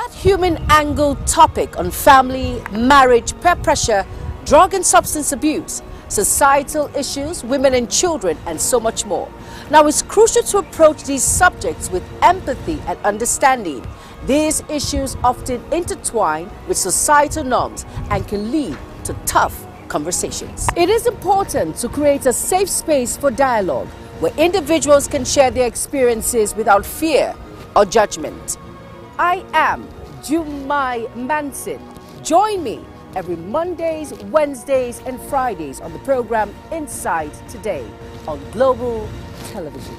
That human angle topic on family, marriage, peer pressure, drug and substance abuse, societal issues, women and children, and so much more. Now, it's crucial to approach these subjects with empathy and understanding. These issues often intertwine with societal norms and can lead to tough conversations. It is important to create a safe space for dialogue where individuals can share their experiences without fear or judgment. I am Jumai Manson. Join me every Mondays, Wednesdays, and Fridays on the program Inside Today on Global Television.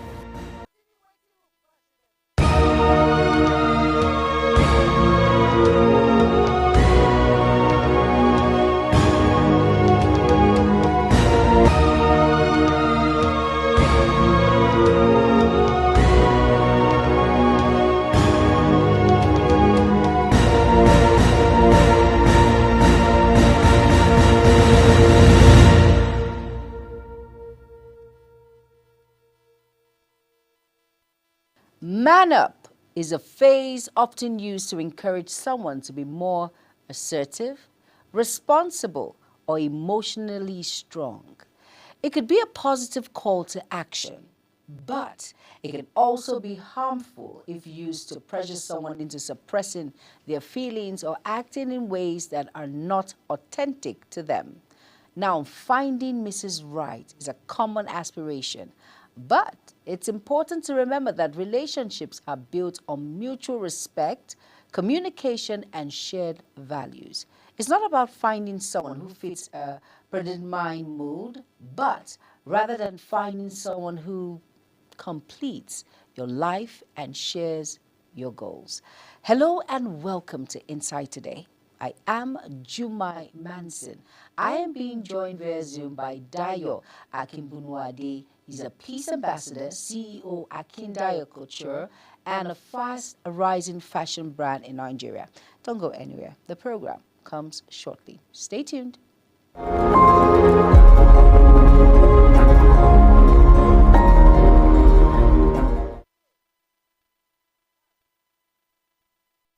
Man up is a phrase often used to encourage someone to be more assertive, responsible, or emotionally strong. It could be a positive call to action, but it can also be harmful if used to pressure someone into suppressing their feelings or acting in ways that are not authentic to them. Now, finding Mrs. Right is a common aspiration, but it's important to remember that relationships are built on mutual respect, communication, and shared values. It's not about finding someone who fits a predetermined mood, but rather than finding someone who completes your life and shares your goals. Hello and welcome to Inside Today. I am Jumai Manson. I am being joined via Zoom by Dayo Akinbunuade. He's a peace ambassador, CEO Akindayo Couture, and a fast rising fashion brand in Nigeria. Don't go anywhere. The program comes shortly. Stay tuned.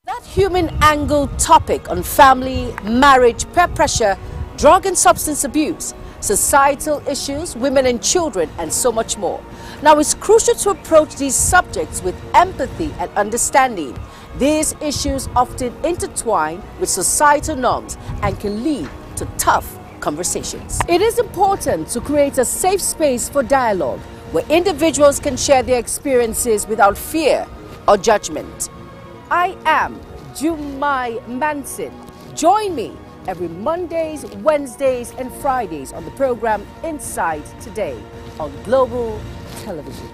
That human angle topic on family, marriage, peer pressure, drug and substance abuse, societal issues, women and children, and so much more. Now, it's crucial to approach these subjects with empathy and understanding. These issues often intertwine with societal norms and can lead to tough conversations. It is important to create a safe space for dialogue where individuals can share their experiences without fear or judgment. I am Jumai Manson. Join me every Mondays, Wednesdays, and Fridays on the program Inside Today on Global Television.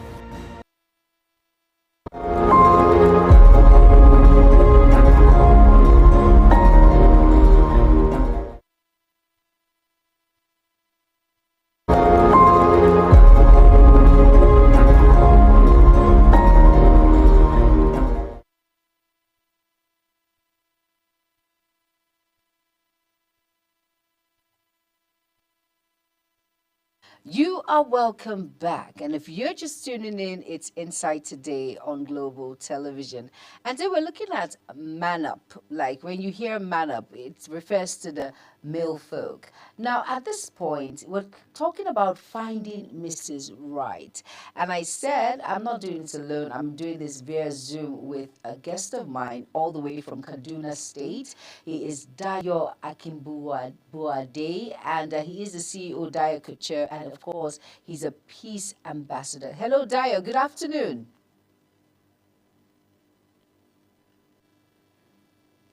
You are welcome back. And if you're just tuning in, it's Inside Today on Global Television. And today we're looking at man up. Like when you hear man up, it refers to the male folk. Now, at this point, we're talking about finding Mrs. Right. And I said, I'm not doing this alone. I'm doing this via Zoom with a guest of mine all the way from Kaduna State. He is Dayo Akinbunuade, and he is the CEO of Dayo Couture, and of course, he's a peace ambassador. Hello, Dayo. Good afternoon.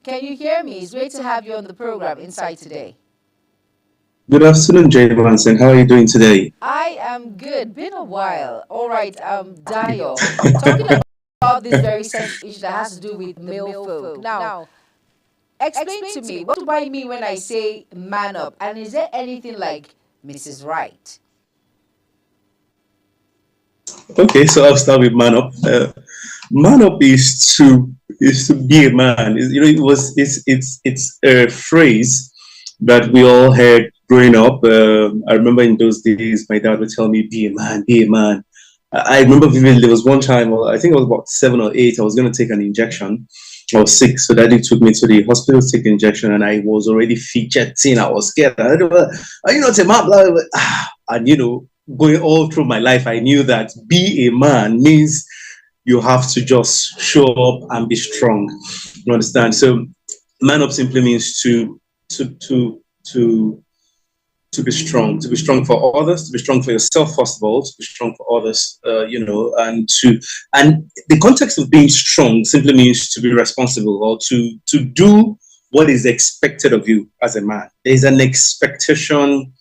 Can you hear me? It's great to have you on the program Inside Today. Good afternoon, Jay Manson. How are you doing today? I am good. Been a while. All right, Dayo, talking about this very sensitive issue that has to do with male folk. Now, explain to me, what do I mean when I say man up? And is there anything like Mrs. Right? Okay, so I'll start with man up. Man up is to be a man. It's a phrase that we all heard growing up. I remember in those days, my dad would tell me, "Be a man, be a man." I remember vividly. There was one time, well, I think I was about 7 or 8. I was going to take an injection, I was sick, so daddy took me to the hospital to take the injection, and I was already fidgeting. I was scared. Are you not a man? Blah, blah, blah. And going all through my life, I knew that be a man means you have to just show up and be strong. You understand? So man up simply means to be strong for others, to be strong for yourself first of all, to be strong for others, and the context of being strong simply means to be responsible or to do what is expected of you as a man. There is an expectation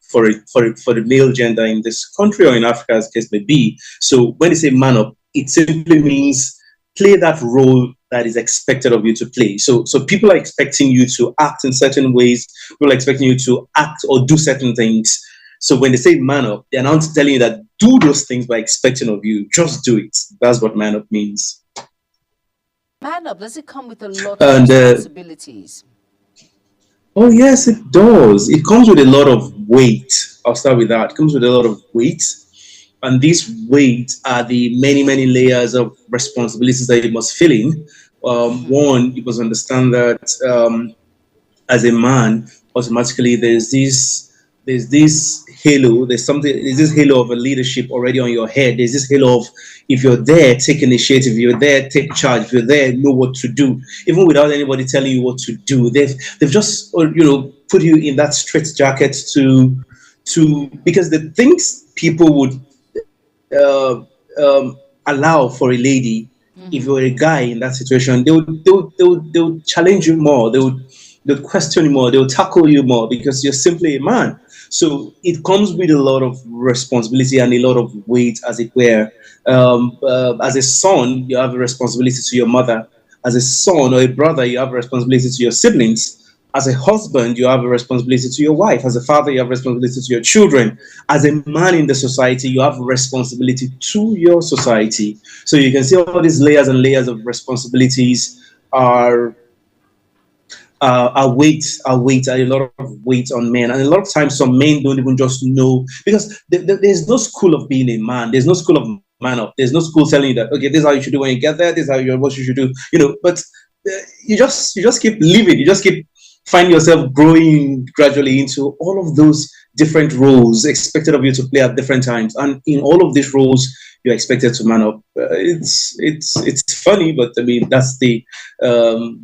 for the male gender in this country or in Africa, as the case may be. So when they say man up, it simply means play that role that is expected of you to play. So people are expecting you to act in certain ways. People are expecting you to act or do certain things. So when they say man up, they're not telling you that do those things by expecting of you. Just do it. That's what man up means. Man up, does it come with a lot of responsibilities? Oh yes, it does. It comes with a lot of weight. I'll start with that. It comes with a lot of weight. And these weight are the many, many layers of responsibilities that you must fill in. One, you must understand that as a man, automatically there's this halo, there's this halo of a leadership already on your head. There's this halo of if you're there, take initiative, if you're there, take charge, if you're there, know what to do, even without anybody telling you what to do. They've just put you in that straight jacket to because the things people would allow for a lady, if you're a guy in that situation, they would challenge you more. They'll question you more. They'll tackle you more because you're simply a man. So it comes with a lot of responsibility and a lot of weight, as it were. As a son, you have a responsibility to your mother. As a son or a brother, you have a responsibility to your siblings. As a husband, you have a responsibility to your wife. As a father, you have a responsibility to your children. As a man in the society, you have a responsibility to your society. So you can see all these layers and layers of responsibilities are a lot of weight on men. And a lot of times some men don't even just know, because there's no school of being a man. There's no school of man up. There's no school telling you that, okay, this is how you should do when you get there. This is what you should do, but you just keep living. You just keep find yourself growing gradually into all of those different roles expected of you to play at different times. And in all of these roles, you're expected to man up. It's funny, but I mean, that's the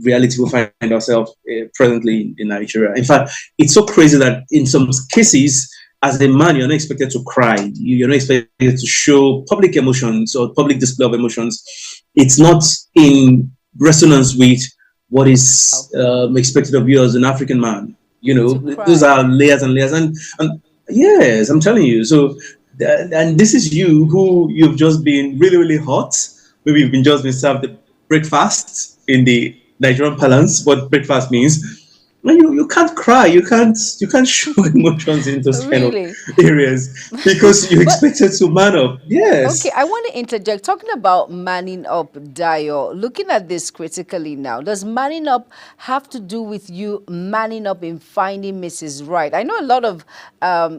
reality we find ourselves presently in Nigeria. In fact, it's so crazy that in some cases, as a man, you're not expected to cry. You're not expected to show public emotions or public display of emotions. It's not in resonance with what is expected of you as an African man. Those are layers and layers. And yes, I'm telling you. So, and this is you who you've just been really, really hot. Maybe you've just been served the breakfast in the Nigerian parlance, what breakfast means. You can't cry, you can't show emotions in those kind of areas because you're expected to man up. Yes. Okay, I want to interject. Talking about manning up, Dayo, looking at this critically now, does manning up have to do with you manning up in finding Mrs. Right? I know a lot of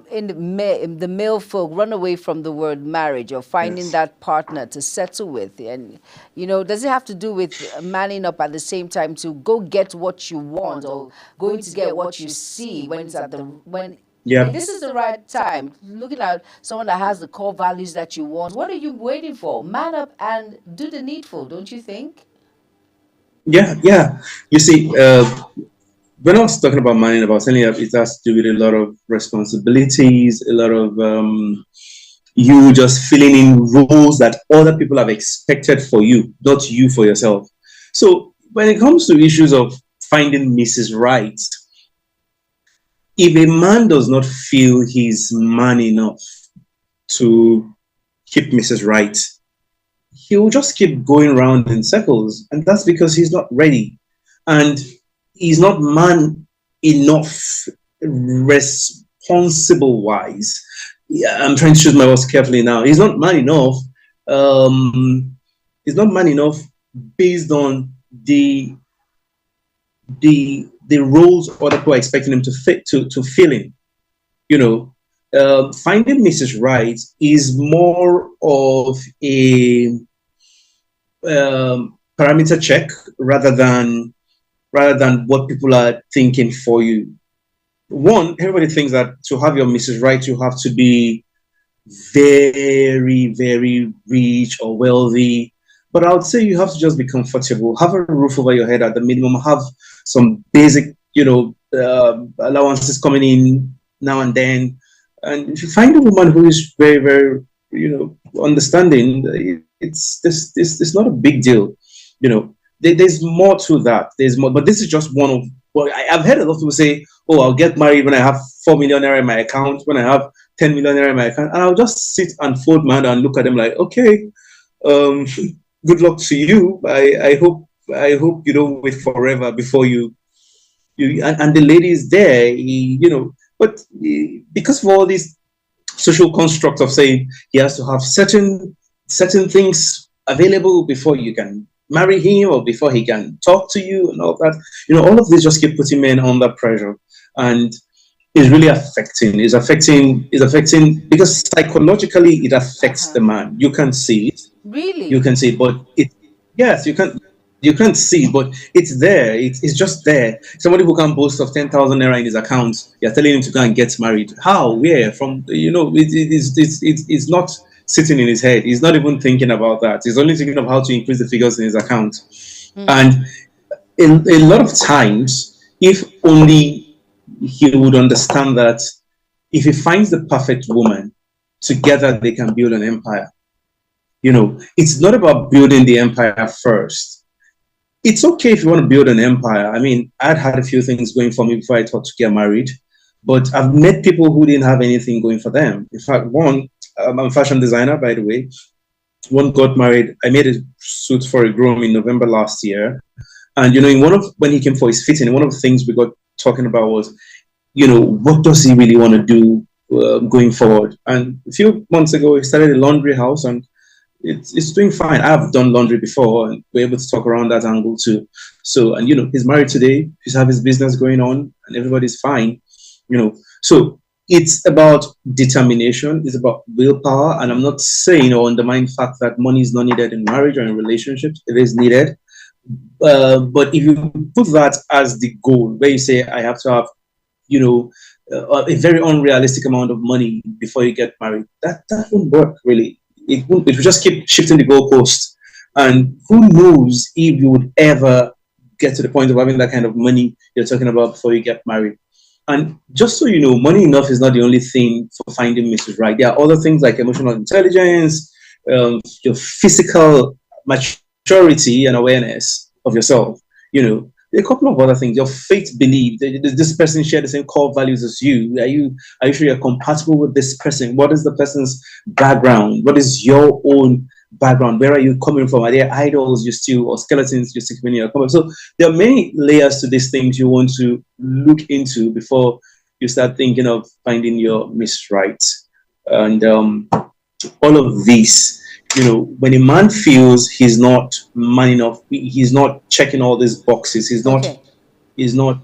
in the male folk run away from the word marriage or finding that partner to settle with. And, does it have to do with manning up at the same time to go get what you want or going to get what you see when it's this is the right time, looking at someone that has the core values that you want? What are you waiting for? Man up and do the needful, don't you think? Yeah. You see, when I was talking about manning up, I was telling you it has to do with a lot of responsibilities, a lot of you just filling in roles that other people have expected for you, not you for yourself. So when it comes to issues of finding Mrs. Right, if a man does not feel he's man enough to keep Mrs. Right, he will just keep going around in circles. And that's because he's not ready. And he's not man enough responsible wise. Yeah, I'm trying to choose my words carefully now. He's not man enough. He's not man enough based on the roles other people are expecting him to fill in. Finding Mrs. Right is more of a parameter check rather than what people are thinking for you. One, everybody thinks that to have your Mrs. Right, you have to be very, very rich or wealthy. But I would say you have to just be comfortable, have a roof over your head at the minimum, have some basic, allowances coming in now and then. And if you find a woman who is very, very, understanding, it's not a big deal. There's more to that. There's more, but this is just one of. Well, I've heard a lot of people say, "Oh, I'll get married when I have 4 million naira in my account, when I have 10 million naira in my account," and I'll just sit and fold my hand and look at them like, "Okay, um, good luck to you. I hope you don't wait forever before you." And the lady is there, but because of all these social constructs of saying he has to have certain things available before you can marry him or before he can talk to you and all that. All of this just keep putting men under pressure, and it's really affecting. It's affecting because psychologically it affects the man. You can see it. You Really? can see it, but it yes, you can't see it, but it's there. It's just there. Somebody who can boast of 10,000 naira in his account, you're telling him to go and get married. How? Where? From? It's not sitting in his head. He's not even thinking about that. He's only thinking of how to increase the figures in his account. Mm. And a lot of times, if only he would understand that if he finds the perfect woman, together they can build an empire. It's not about building the empire first. It's okay if you want to build an empire. I mean, I'd had a few things going for me before I thought to get married, but I've met people who didn't have anything going for them. In fact, one, I'm a fashion designer, by the way. One got married. I made a suit for a groom in November last year. And, in when he came for his fitting, one of the things we got talking about was, what does he really want to do going forward? And a few months ago, he started a laundry house, and it's doing fine. I've done laundry before, and we're able to talk around that angle too. So, and he's married today. He's have his business going on, and everybody's fine. So it's about determination. It's about willpower, and I'm not saying or undermining the fact that money is not needed in marriage or in relationships. It is needed, but if you put that as the goal, where you say I have to have, you know, a very unrealistic amount of money before you get married, that won't work really. It won't. It will just keep shifting the goalpost, and who knows if you would ever get to the point of having that kind of money you're talking about before you get married. And just so you know, money enough is not the only thing for finding Mrs. Right. There are other things like emotional intelligence, your physical maturity and awareness of yourself. There are a couple of other things. Your faith belief. Does this person share the same core values as you? Are you sure you're compatible with this person? What is the person's background? What is your own background? Where are you coming from? Are there idols you still or skeletons you still in your coming? So there are many layers to these things you want to look into before you start thinking of finding your Miss Right. And all of these, when a man feels he's not man enough, he's not checking all these boxes, Okay. he's not,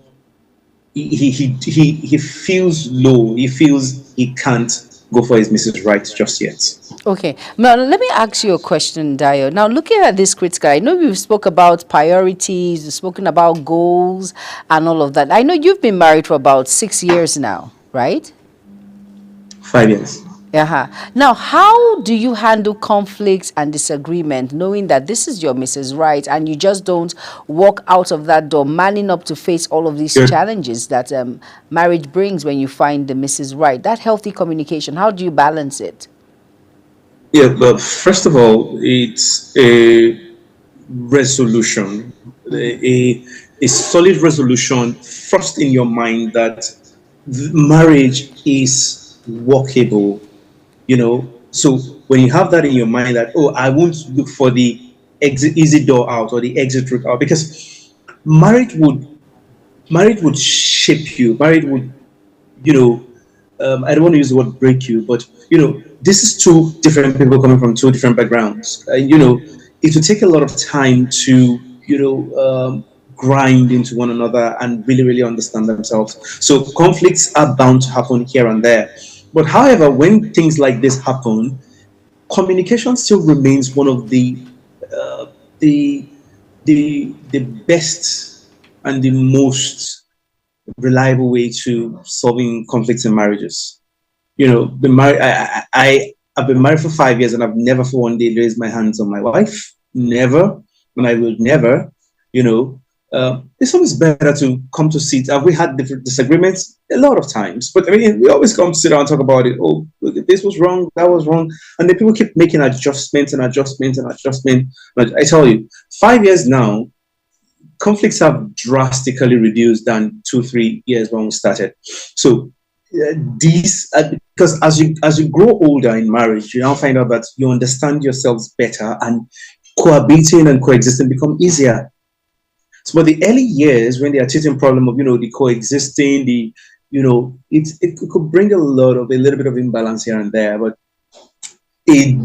he feels low, he feels he can't go for his Mrs. Right just yet. Okay. Now, let me ask you a question, Dio. Now, looking at this critical, I know we've spoke about priorities, we've spoken about goals and all of that. I know you've been married for about 6 years now, right? 5 years. Uh-huh. Now, how do you handle conflicts and disagreement, knowing that this is your Mrs. Right and you just don't walk out of that door manning up to face all of these Sure. challenges that marriage brings when you find the Mrs. Right? That healthy communication, how do you balance it? Yeah, but first of all, it's a resolution, a solid resolution first in your mind that marriage is workable. So when you have that in your mind that, oh, I won't look for the exit easy door out or the exit route out, because marriage would marriage would shape you. Marriage would, you know I don't want to use the word break you, but this is two different people coming from two different backgrounds. It will take a lot of time to grind into one another and really, really understand themselves. So conflicts are bound to happen here and there. But however, when things like this happen, communication still remains one of the the best and the most reliable way to solving conflicts in marriages. You know, been married. I've been married for 5 years, and I've never for one day raised my hands on my wife. Never, and I will never. You know, it's always better to come to sit. Have we had different disagreements? A lot of times, but I mean, we always come to sit down and talk about it. Oh, look, this was wrong, that was wrong, and then people keep making adjustments and adjustments and adjustments. But I tell you, 5 years now, conflicts have drastically reduced than 2 3 years when we started. So these because as you grow older in marriage, you now find out that you understand yourselves better, and cohabiting and coexisting become easier. So, but the early years when they are teaching problem of the coexisting, it could bring a little bit of imbalance here and there, but a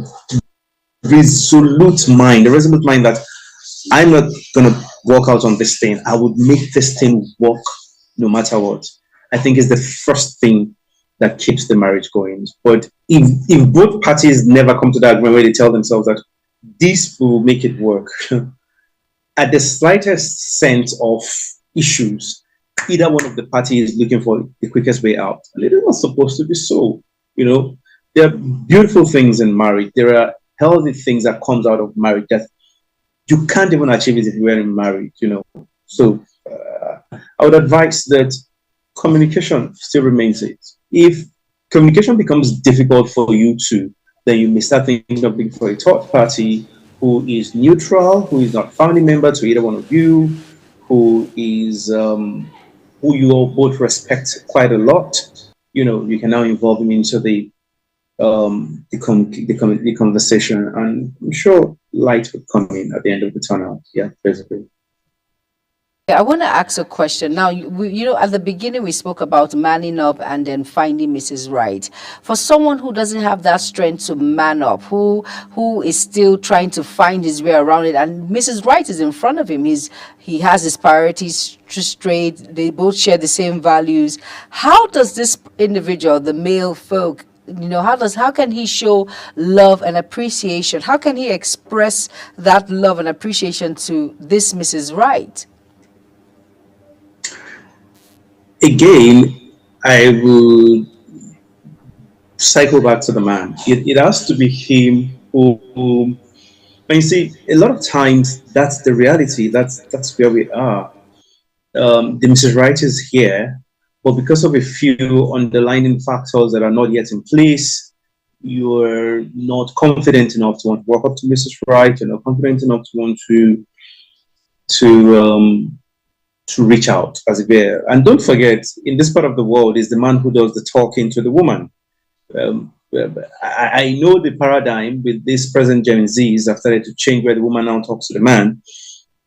a resolute mind that I'm not gonna walk out on this thing. I would make this thing work no matter what. I think is the first thing that keeps the marriage going. But if both parties never come to that agreement where they tell themselves that this will make it work, at the slightest sense of issues, either one of the parties is looking for the quickest way out. And it is not supposed to be so. You know, there are beautiful things in marriage. There are healthy things that comes out of marriage that you can't even achieve it if you weren't married. So I would advise that communication still remains it. If communication becomes difficult for you to, then you may start thinking of looking for a third party who is neutral, who is not family member to either one of you, who is who you all both respect quite a lot. You can now involve him into the conversation, and I'm sure light will come in at the end of the tunnel. Yeah, basically. Yeah, I want to ask a question. Now, at the beginning, we spoke about manning up and then finding Mrs. Right. For someone who doesn't have that strength to man up, who is still trying to find his way around it, and Mrs. Right is in front of him. He has his priorities straight. They both share the same values. How does this individual, the male folk, how can he show love and appreciation? How can he express that love and appreciation to this Mrs. Right? Again, I will cycle back to the man. It has to be him who and you see, a lot of times that's the reality. That's where we are. The Mrs. Right is here, but because of a few underlying factors that are not yet in place, you're not confident enough to want to walk up to Mrs. Right. You're not confident enough to want to reach out, as it were. And don't forget, in this part of the world, is the man who does the talking to the woman. I know the paradigm with this present Gen Zs have started to change where the woman now talks to the man.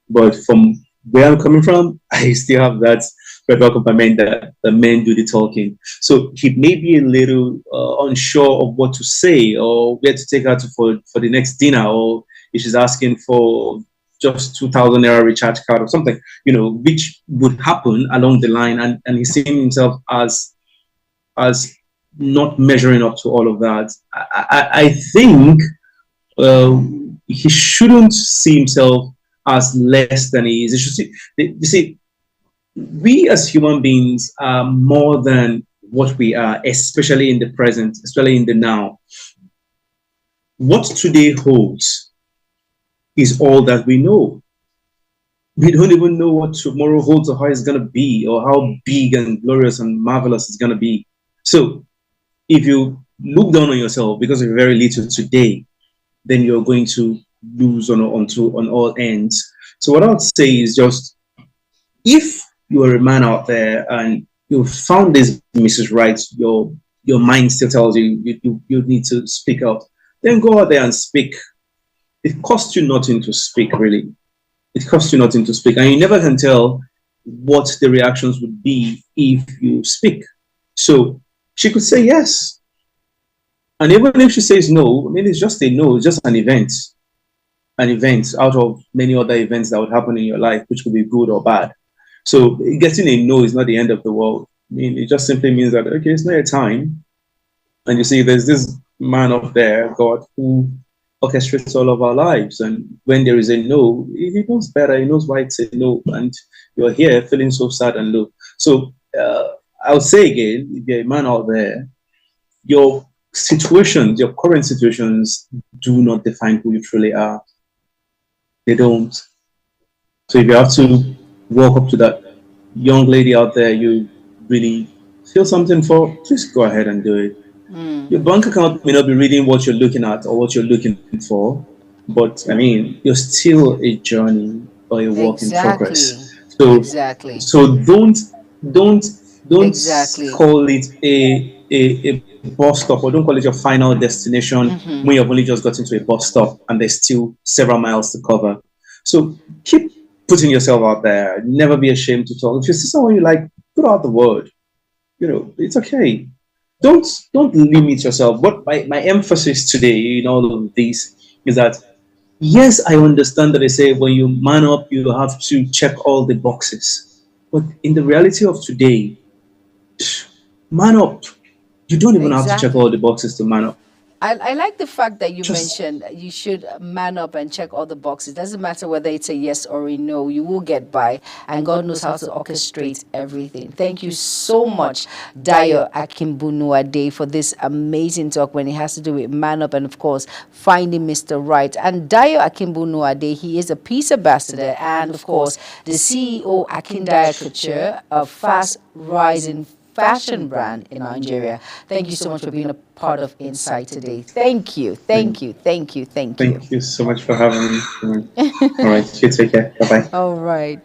But from where I'm coming from, I still have that welcome by men that the men do the talking. So he may be a little unsure of what to say or where to take her to for the next dinner, or if she's asking for just 2,000 naira recharge card or something, which would happen along the line, and he's seeing himself as not measuring up to all of that. I think he shouldn't see himself as less than he is. You see, we as human beings are more than what we are, especially in the present, especially in the now. What today holds is all that we know. We don't even know what tomorrow holds or how it's going to be, or how big and glorious and marvelous it's going to be. So if you look down on yourself because of very little today, then you're going to lose on all ends. So what I would say is just, if you are a man out there and you found this Mrs. Right, your mind still tells you you need to speak out, then go out there and speak. It costs you nothing to speak, really. It costs you nothing to speak, and you never can tell what the reactions would be if you speak. So she could say yes, and even if she says no, I mean, it's just a no. It's just an event out of many other events that would happen in your life, which could be good or bad. So getting a no is not the end of the world. I mean, it just simply means that, okay, it's not a time. And you see, there's this man up there, God, who orchestrates all of our lives. And when there is a no, he knows better. He knows why it's a no. And you're here feeling so sad and low. So I'll say again, if you're a man out there, your situations, your current situations do not define who you truly are. They don't. So if you have to walk up to that young lady out there you really feel something for, just go ahead and do it. Your bank account may not be reading what you're looking at or what you're looking for, but I mean, you're still a journey or a work in Exactly. progress. So, Exactly. so don't, don't Exactly. call it a bus stop, or don't call it your final destination when you've only just gotten to a bus stop and there's still several miles to cover. So keep putting yourself out there. Never be ashamed to talk. If you see someone you like, put out the word. It's okay. Don't limit yourself. What my emphasis today in all of this is that yes, I understand that they say when you man up, you have to check all the boxes. But in the reality of today, man up. You don't even have to check all Exactly. the boxes to man up. I like the fact that you Just mentioned you should man up and check all the boxes. Doesn't matter whether it's a yes or a no, you will get by, and God knows how to orchestrate everything. Thank you so much, Dayo Akimbunuade, for this amazing talk when it has to do with man up and, of course, finding Mr. Right. And Dayo Akimbunuade, he is a peace ambassador and, of course, the CEO Akindaya Couture, a fast rising fashion brand in Nigeria. Thank you so much for being a part of Insight today. Thank you, thank, thank you, thank you, thank you. thank you so much for having me. All right, you take care. Bye bye. All right.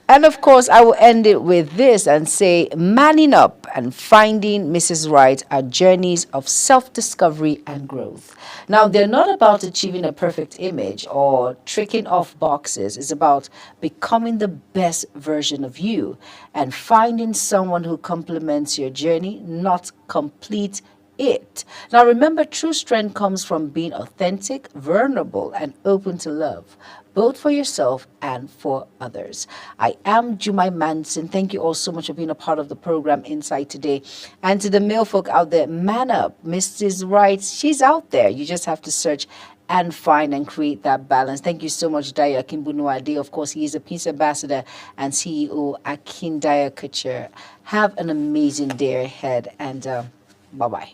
And of course, I will end it with this and say, manning up and finding Mrs. Right are journeys of self-discovery and growth. Now, they're not about achieving a perfect image or tricking off boxes. It's about becoming the best version of you and finding someone who complements your journey, not complete it. Now, remember, true strength comes from being authentic, vulnerable, and open to love, both for yourself and for others. I am Jumai Manson. Thank you all so much for being a part of the program Insight today. And to the male folk out there, man up. Mrs. Right, she's out there. You just have to search and find and create that balance. Thank you so much, Dayo Akimbunuade. Of course, he is a peace ambassador and CEO Akindaya Couture. Have an amazing day ahead, and bye-bye.